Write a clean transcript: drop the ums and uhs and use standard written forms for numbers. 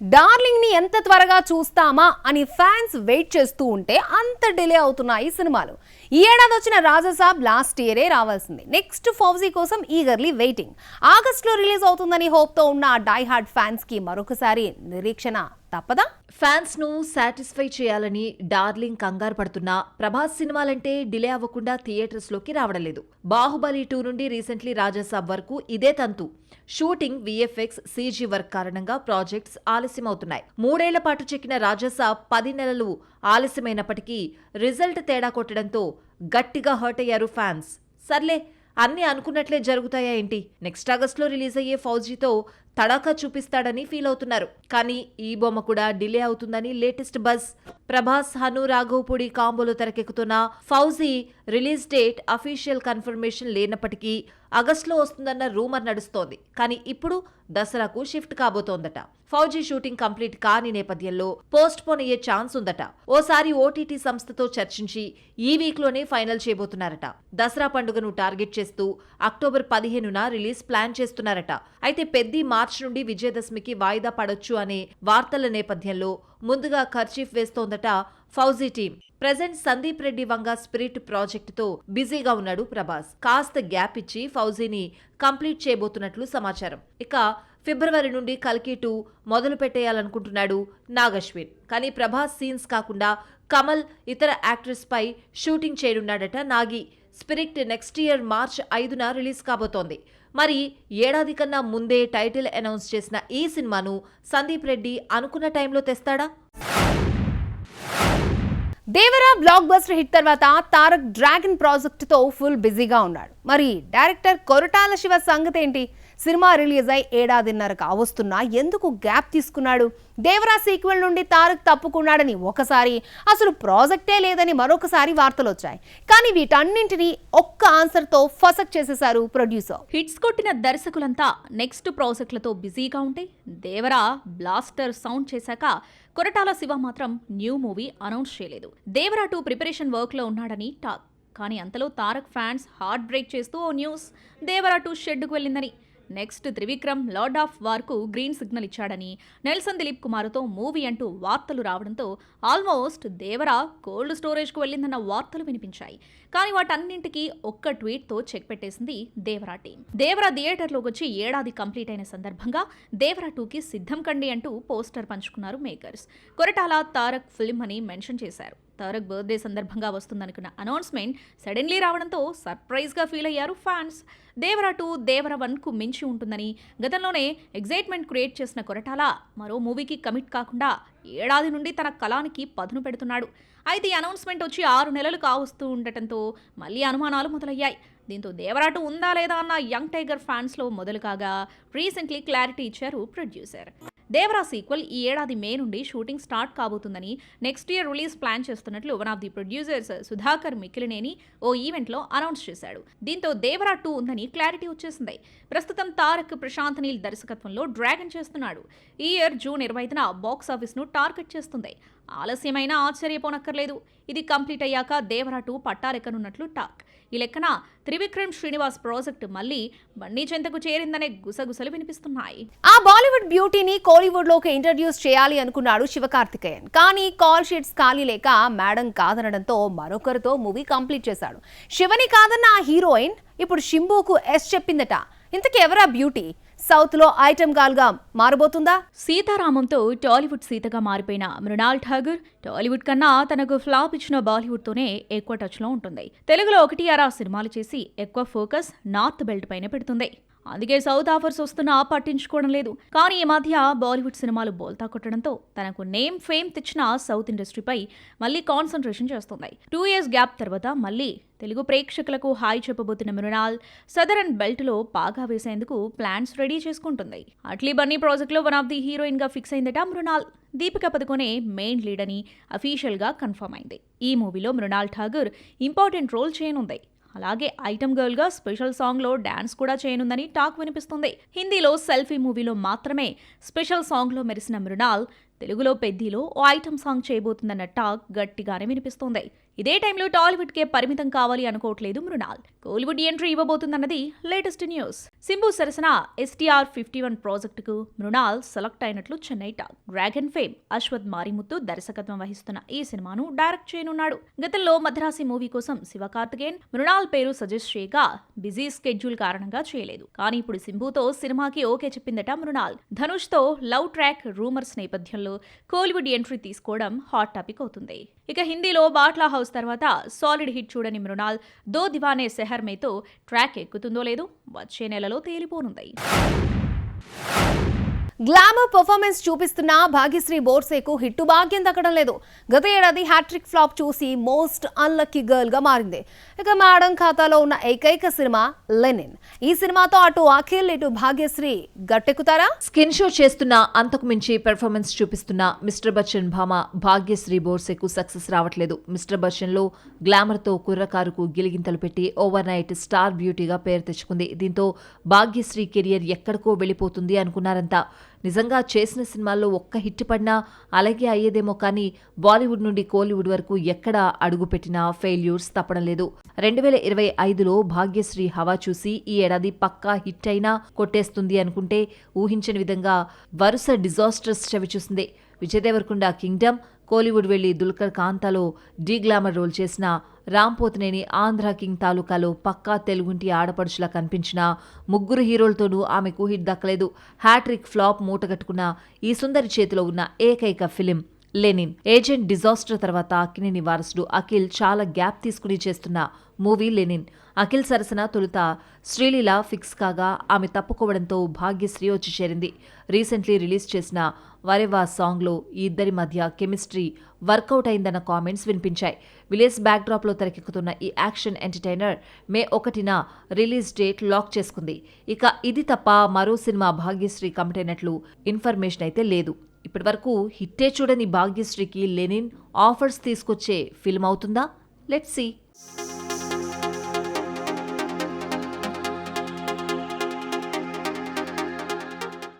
Darling ని ఎంత త్వరగా చూస్తామా అని ఫ్యాన్స్ వెయిట్ చేస్తూ ఉంటే అంత డిలే అవుతున్నాయి సినిమాలు. ఈ ఏడాది వచ్చిన రాజసాబ్ లాస్ట్ ఇయరే రావాల్సింది. నెక్స్ట్ ఫౌజీ కోసం ఈగర్లీ వెయిటింగ్. ఆగస్టులో రిలీజ్ అవుతుందని హోప్ తో ఉన్న డై హార్డ్ ఫ్యాన్స్ కి మరొకసారి నిరీక్షణ తప్పదా? ఫ్యాన్స్ ను సాటిస్ఫై చేయాలని డార్లింగ్ కంగారు పడుతున్నా ప్రభాస్ సినిమాలంటే డిలే అవ్వకుండా థియేటర్స్ లోకి రావడం లేదు. బాహుబలి 2 నుండి రీసెంట్లీ రాజసాబ్ వరకు ఇదే తంతు. షూటింగ్, విఎఫ్ఎక్స్, సీజీ వర్క్ కారణంగా ప్రాజెక్ట్స్ ఆలస్యమవుతున్నాయి. 3 ఏళ్ల పాటు చెక్కిన రాజసాబ్ 10 నెలలు ఆలస్యమైనప్పటికీ రిజల్ట్ తేడా కొట్టడంతో గట్టిగా హర్ట్ అయ్యారు ఫ్యాన్స్. సర్లే, అన్ని అనుకున్నట్లే జరుగుతాయా ఏంటి? నెక్స్ట్ ఆగస్టులో రిలీజ్ అయ్యే ఫౌజీతో తడాకా చూపిస్తాడని ఫీల్ అవుతున్నారు. కానీ ఈ బొమ్మ కూడా డిలే అవుతుందని లేటెస్ట్ బజ్. ప్రభాస్, హను రాఘవపూడి కాంబోలో తెరకెక్కుతున్న fauji release date official confirmation లేనప్పటికీ ఆగస్టులో వస్తుందన్న రూమర్ నడుస్తోంది. కానీ ఇప్పుడు దసరాకు షిఫ్ట్ కాబోతోందట. ఫౌజీ షూటింగ్ కంప్లీట్ కాని నేపథ్యంలో పోస్ట్ పోన్ అయ్యే ఛాన్స్ ఉందట. ఓసారి ఓటీటీ సంస్థతో చర్చించి ఈ వీక్ లోనే ఫైనల్ చేయబోతున్నారట. దసరా పండుగను టార్గెట్ చేస్తూ అక్టోబర్ 15న రిలీజ్ ప్లాన్ చేస్తున్నారట. అయితే పెద్ది మార్చ్ నుండి విజయదశమికి వాయిదా పడొచ్చు అనే వార్తల నేపథ్యంలో ముందుగా ఖర్చీఫ్ వేస్తోందట Fauji team. Present Sandeep Reddy Vanga Spirit ప్రాజెక్టుతో బిజీగా ఉన్నాడు ప్రభాస్. కాస్త గ్యాప్ ఇచ్చి ఫౌజీని కంప్లీట్ చేయబోతున్నట్లు సమాచారం. ఇక ఫిబ్రవరి నుండి కల్కి 2 మొదలు పెట్టేయాలనుకుంటున్నాడు నాగశ్విన్. కానీ ప్రభాస్ సీన్స్ కాకుండా కమల్, ఇతర యాక్టర్స్ పై షూటింగ్ చేయనున్నాడట Nagi. Spirit next year March 5న రిలీజ్ కాబోతోంది. మరి ఏడాది కన్నా ముందే టైటిల్ అనౌన్స్ చేసిన ఈ సినిమాను సందీప్ రెడ్డి అనుకున్న టైంలో తెస్తాడా? దేవరా బ్లాక్ బస్టర్ హిట్ తర్వాత తారక్ డ్రాగన్ ప్రాజెక్ట్ తో ఫుల్ బిజీగా ఉన్నాడు. మరి డైరెక్టర్ కొరటాల శివ సంగతి ఏంటి? సినిమా రిలీజ్ అయి ఏడాదిన్నర కావస్తున్నా ఎందుకు గ్యాప్ తీసుకున్నాడు? దేవరా సీక్వెల్ నుండి తారక్ తప్పుకున్నాడని ఒకసారి, అసలు ప్రాజెక్టే లేదని మరొకసారి వార్తలు వచ్చాయి. కానీ వీటన్నింటినీ ఒక్క ఆన్సర్ తో ఫసక్ చేసేశారు ప్రొడ్యూసర్. హిట్స్ కొట్టిన దర్శకులంతా నెక్స్ట్ ప్రాజెక్టులతో బిజీగా ఉంటే దేవరా బ్లాస్టర్ సౌండ్ చేశాక కొరటాల శివ మాత్రం న్యూ మూవీ అనౌన్స్ చేయలేదు. దేవరా 2 ప్రిపరేషన్ వర్క్ లో ఉన్నాడని టాక్. కానీ అంతలో తారక్ ఫ్యాన్స్ హార్ట్ బ్రేక్ చేస్తూ ఓ న్యూస్ దేవరా 2 షెడ్డుకు వెళ్ళిందని. నెక్స్ట్ త్రివిక్రమ్ లార్డ్ ఆఫ్ వార్కు గ్రీన్ సిగ్నల్ ఇచ్చాడని, నెల్సన్ దిలీప్ కుమార్తో మూవీ అంటూ వార్తలు రావడంతో ఆల్మోస్ట్ దేవరా కోల్డ్ స్టోరేజ్కు వెళ్ళిందన్న వార్తలు వినిపించాయి. కానీ వాటన్నింటికీ ఒక్క ట్వీట్తో చెక్ పెట్టేసింది దేవరా టీం. దేవరా థియేటర్లోకి వచ్చి ఏడాది కంప్లీట్ అయిన సందర్భంగా దేవరా 2కి సిద్ధం కండి అంటూ పోస్టర్ పంచుకున్నారు మేకర్స్. కొరటాల తారక్ ఫిల్మ్ అని మెన్షన్ చేశారు. తారక్ బర్త్డే సందర్భంగా వస్తుందనుకున్న అనౌన్స్మెంట్ సడన్లీ రావడంతో సర్ప్రైజ్గా ఫీల్ అయ్యారు ఫ్యాన్స్. దేవరా 2 దేవరా 1కు మించి ఉంటుందని గతంలోనే ఎగ్జైట్మెంట్ క్రియేట్ చేసిన కొరటాల మరో మూవీకి కమిట్ కాకుండా ఏడాది నుండి తన కళానికి పదును పెడుతున్నాడు. అయితే ఈ అనౌన్స్మెంట్ వచ్చి 6 నెలలు కావస్తూ ఉండటంతో మళ్ళీ అనుమానాలు మొదలయ్యాయి. దీంతో దేవరా 2 ఉందా లేదా అన్న యంగ్ టైగర్ ఫ్యాన్స్లో మొదలు కాగా రీసెంట్లీ క్లారిటీ ఇచ్చారు ప్రొడ్యూసర్. దేవరా సీక్వెల్ ఈ ఏడాది మే నుండి షూటింగ్ స్టార్ట్ కాబోతుందని, నెక్స్ట్ ఇయర్ రిలీజ్ ప్లాన్ చేస్తున్నట్లు one of the producers Sudhakar Mikkilineni ఓ ఈవెంట్లో అనౌన్స్ చేశాడు. దీంతో దేవరా 2 ఉందని క్లారిటీ వచ్చేసింది. ప్రస్తుతం తారక్ ప్రశాంత్ నీల్ దర్శకత్వంలో డ్రాగన్ చేస్తున్నాడు. ఈ ఇయర్ జూన్ 25న బాక్స్ ఆఫీస్ను టార్గెట్ చేస్తుంది. ఆలస్యమైనా ఆశ్చర్యపోనక్కర్లేదు. ఇది కంప్లీట్ అయ్యాక దేవరా 2 పట్టారెక్కనున్నట్లు టాక్. ఈ లెక్కన త్రివిక్రమ్ శ్రీనివాస్ ప్రాజెక్ట్ మళ్ళీ బన్నీ చెంతకు చేరిందనే గుసగుసలు వినిపిస్తున్నాయి. ఆ బాలీవుడ్ బ్యూటీని కోలీవుడ్ లోకి ఇంట్రడ్యూస్ చేయాలి అనుకున్నాడు శివకార్తికేయన్. కానీ కాల్ షీట్స్ ఖాళీ లేక మేడం కాదనడంతో మరొకరితో మూవీ కంప్లీట్ చేశాడు. శివని కాదన్న ఆ హీరోయిన్ ఇప్పుడు షింబుకు ఎస్ చెప్పిందట. ఇంతకీ ఎవరా బ్యూటీ? సౌత్ లో ఐటమ్ గర్ల్ గా మారబోతుందా? సీతారామంతో టాలీవుడ్ సీతగా మారిపోయిన మృణాల్ ఠాగూర్ టాలీవుడ్ కన్నా తనకు ఫ్లాప్ ఇచ్చిన బాలీవుడ్ తోనే ఎక్కువ టచ్ లో ఉంటుంది. తెలుగులో 1-6 సినిమాలు చేసి ఎక్కువ ఫోకస్ నార్త్ బెల్ట్ పైన పెడుతుంది. అందుకే సౌత్ ఆఫర్స్ వస్తున్నా పట్టించుకోవడం లేదు. కానీ ఈ మధ్య బాలీవుడ్ సినిమాలు బోల్తా కొట్టడంతో తనకు నేమ్ ఫేమ్ తెచ్చిన సౌత్ ఇండస్ట్రీపై మళ్ళీ కాన్సన్ట్రేషన్ చేస్తుంది. 2 years గ్యాప్ తర్వాత మళ్ళీ తెలుగు ప్రేక్షకులకు హాయ్ చెప్పబోతున్న మృణాల్ సదరన్ బెల్ట్ లో పాగా వేసేందుకు ప్లాన్స్ రెడీ చేసుకుంటుంది. అట్లీ బన్నీ ప్రాజెక్ట్ లో వన్ ఆఫ్ ది హీరోయిన్ గా ఫిక్స్ అయిందట మృణాల్. దీపిక పదుకొనే మెయిన్ లీడ్ అని అఫీషియల్ గా కన్ఫర్మ్ అయింది. ఈ మూవీలో మృణాల్ ఠాగూర్ ఇంపార్టెంట్ రోల్ చేయనుంది. అలాగే ఐటమ్ గర్ల్ గా స్పెషల్ సాంగ్ లో డాన్స్ కూడా చేయనుందని టాక్ వినిపిస్తుంది. హిందీలో సెల్ఫీ మూవీలో మాత్రమే స్పెషల్ సాంగ్ లో మెరిసిన మృణాల్ తెలుగులో పెద్దిలో ఓ ఐటమ్ సాంగ్ చేయబోతుందన్న టాక్ గట్టిగానే వినిపిస్తోంది. ఇదే టైంలో టాలీవుడ్ కే పరిమితం కావాలి అనుకోవట్లేదు మృణాల్. కోలీవుడ్ ఎంట్రీ ఇవ్వబోతుందన్నది లేటెస్ట్ న్యూస్. సింబు సరసన STR-51 ప్రాజెక్టుకు మృణాల్ సెలెక్ట్ అయినట్లు Chennai talk. Dragon fame Ashwath Marimuthu దర్శకత్వం వహిస్తున్న ఈ సినిమాను డైరెక్ట్ చేయనున్నాడు. గతంలో మద్రాసి మూవీ కోసం శివకార్తికేయన్ మృణాల్ పేరు సజెస్ట్ చేయగా బిజీ స్కెడ్యూల్ కారణంగా చేయలేదు. కానీ ఇప్పుడు సింబుతో సినిమాకి ఓకే చెప్పిందట మృణాల్. ధనుష్ తో లవ్ ట్రాక్ రూమర్స్ నేపథ్యంలో కోలీవుడ్ ఎంట్రీ తీసుకోవడం హాట్ టాపిక్ అవుతుంది. ఇక హిందీలో బాట్లా హౌస్ తర్వాత సాలిడ్ హిట్ చూడని మృణాల్ దో దివానే సెహర్ మేతో ట్రాక్ ఎక్కుతుందో లేదో వచ్చే నెలలో తేలిపోనుంది. గ్లామర్ పర్ఫార్మెన్స్ చూపిస్తున్న భాగ్యశ్రీ బోర్సేకు హిట్టు భాగ్యం దక్కడం లేదు. గత ఏడాది హ్యాట్రిక్ ఫ్లాప్ చూసి మోస్ట్ అన్లక్కీ గర్ల్ గా మారింది. ఇక మేడం ఖాతాలో ఉన్న ఏకైక సినిమా లెనిన్. ఈ సినిమాతో అటు అఖిల్ ఇటు భాగ్యశ్రీ గట్టెక్కుతారా? స్కిన్ షో చేస్తున్న అంతకు మించి పెర్ఫార్మెన్స్ చూపిస్తున్న మిస్టర్ బచ్చన్ భామ భాగ్యశ్రీ బోర్సేకు సక్సెస్ రావట్లేదు. మిస్టర్ బచ్చన్ లో గ్లామర్ తో కుర్రకారుకు గిలిగింతలు పెట్టి ఓవర్ నైట్ స్టార్ బ్యూటీగా పేరు తెచ్చుకుంది. దీంతో భాగ్యశ్రీ కెరియర్ ఎక్కడికో వెళ్ళిపోతుంది అనుకున్నారంతా. నిజంగా చేసిన సినిమాల్లో ఒక్క హిట్ పడినా అలాగే అయ్యేదేమో కానీ బాలీవుడ్ నుండి కోలీవుడ్ వరకు ఎక్కడ అడుగుపెట్టినా ఫెయిల్యూర్స్ తప్పడం లేదు. 2025లో భాగ్యశ్రీ హవా చూసి ఈ ఏడాది పక్కా హిట్ అయినా కొట్టేస్తుంది అనుకుంటే ఊహించని విధంగా వరుస డిజాస్టర్స్ చవిచూసింది. విజయ్ దేవరకొండ కింగ్డమ్, కోలీవుడ్ వెళ్లి దుల్కర్ కాంతాలో డీ గ్లామర్ రోల్ చేసిన రామ్ పోతినేని ఆంధ్ర కింగ్ తాలూకాలో పక్కా తెలుగుంటి ఆడపడుచులా కనిపించిన ముగ్గురు హీరోలతోనూ ఆమెకు హిట్ దక్కలేదు. హ్యాట్రిక్ ఫ్లాప్ మూటగట్టుకున్న ఈ సుందరి చేతిలో ఉన్న ఏకైక ఫిలిం లెనిన్. ఏజెంట్ డిజాస్టర్ తర్వాత అక్కినేని వారసుడు అఖిల్ చాలా గ్యాప్ తీసుకుని చేస్తున్న మూవీ లెనిన్. అఖిల్ సరసన తొలుత శ్రీలీల ఫిక్స్ కాగా ఆమె తప్పుకోవడంతో భాగ్యశ్రీ వచ్చి చేరింది. రీసెంట్లీ రిలీజ్ చేసిన వరెవా సాంగ్లో ఈ ఇద్దరి మధ్య కెమిస్ట్రీ వర్కౌట్ అయిందన్న కామెంట్స్ వినిపించాయి. విలేజ్ బ్యాక్డ్రాప్లో తెరకెక్కుతున్న ఈ యాక్షన్ ఎంటర్టైనర్ మే 1న రిలీజ్ డేట్ లాక్ చేసుకుంది. ఇక ఇది తప్ప మరో సినిమా భాగ్యశ్రీ కమిట్ అయినట్లు ఇన్ఫర్మేషన్ అయితే లేదు. ఇప్పటి వరకు హిట్టే చూడని భాగ్యశ్రీకి లెనిన్ ఆఫర్స్ తీసుకొచ్చే ఫిల్మ్ అవుతుందా? Let's see.